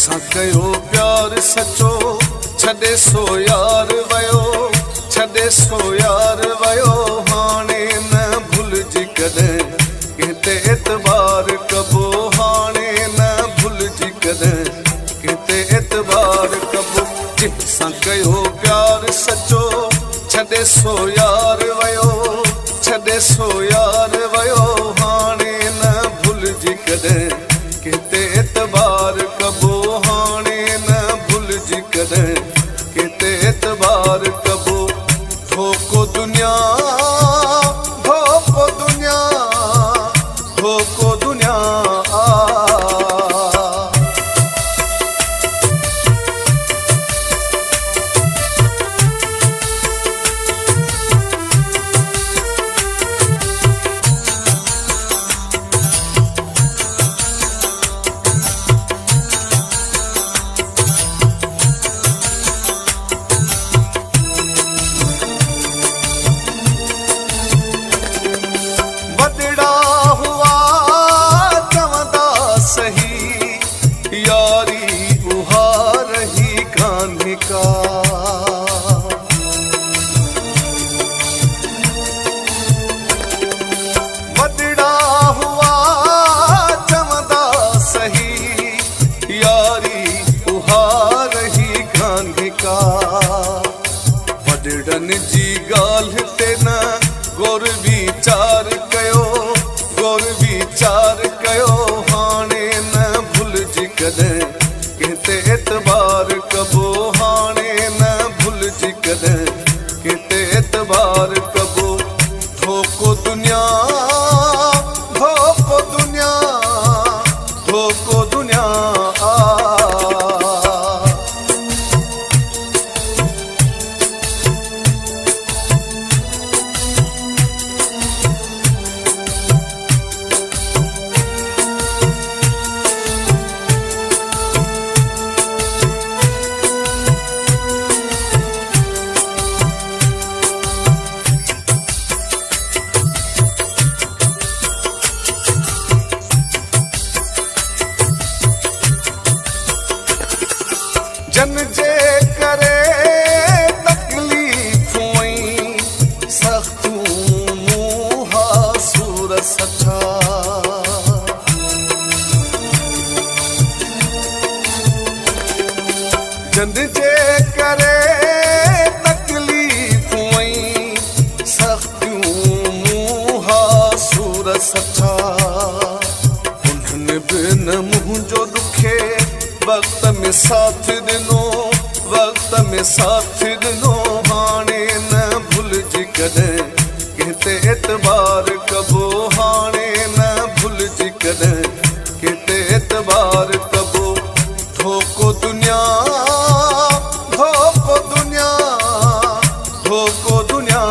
जंहिंसां कयो प्यार सचो छॾे सो यार वयो, छॾे सो यार वयो। हाणे न भुलिजी कॾहिं कंहिं ते एतबार कबो, हाणे न भुलिजी कॾहिं कंहिं ते एतबार कबो। जंहिंसां कयो प्यार सचो छॾे सो यार वयो, छॾे सो यार वयो। हाणे न भुलिजी कॾहिं कंहिं ते एतबार कबो, हाणे न भुलिजी कॾहिं कंहिं ते एतबार कबो। धोखो दुनिया, धोखो दुनिया, धोखो दुनिया का। वॾड़ा हुआ चवंदा सही, यारी उहा रही गांधी का। वॾड़नि जी ॻाल्हि ते न गौर वीचार कयो, गौर वीचार कयो। हाणे न भुलिजी कॾहिं कंहिं ते एतबार कबो, हाणे न भुलिजी कॾहिं कंहिं ते एतबार कबो। धोखो दुनिया, धोखो दुनिया, धोखो दुनिया जन जे करे तकलीफ़ूं सख़्तूं मुहा सूर सठा। जन जे करे तकलीफ़ूं सख़्तूं मुहा सूर सठा। उन्हनि बि न मुंहिंजो ॾुखे वक़्त में साथ ॾिनो, वक़्त में साथ ॾिनो। हाणे न भुलिजी कॾहिं कंहिं ते एतबार कबो, हाणे न भुलिजी कॾहिं कंहिं ते एतबार कबो। धोखो दुनिया, धोखो दुनिया, धोखो दुनिया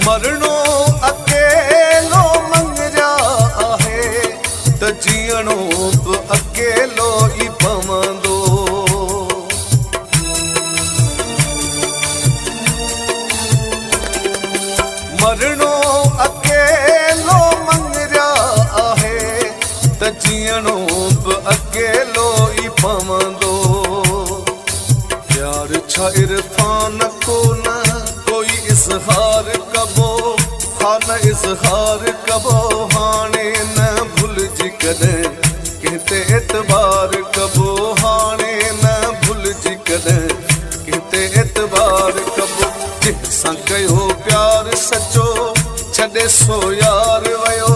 मरणो अकेलो मंगजा आहे त जीअणो बि अकेलो ई पवंदो। मरणो अकेलो मंगजा आहे त जीअणो बि अकेलो ई पवंदो। प्यार छा इरफान को न कोई इज़हार कबो, हा न इज़हार कबो। हाणे न भुलिजी कॾहिं कंहिं ते एतबार कबो, हाणे न भुलिजी कॾहिं कंहिं ते एतबार कबो। जंहिंसां कयो प्यार सचो छॾे सो यार वयो,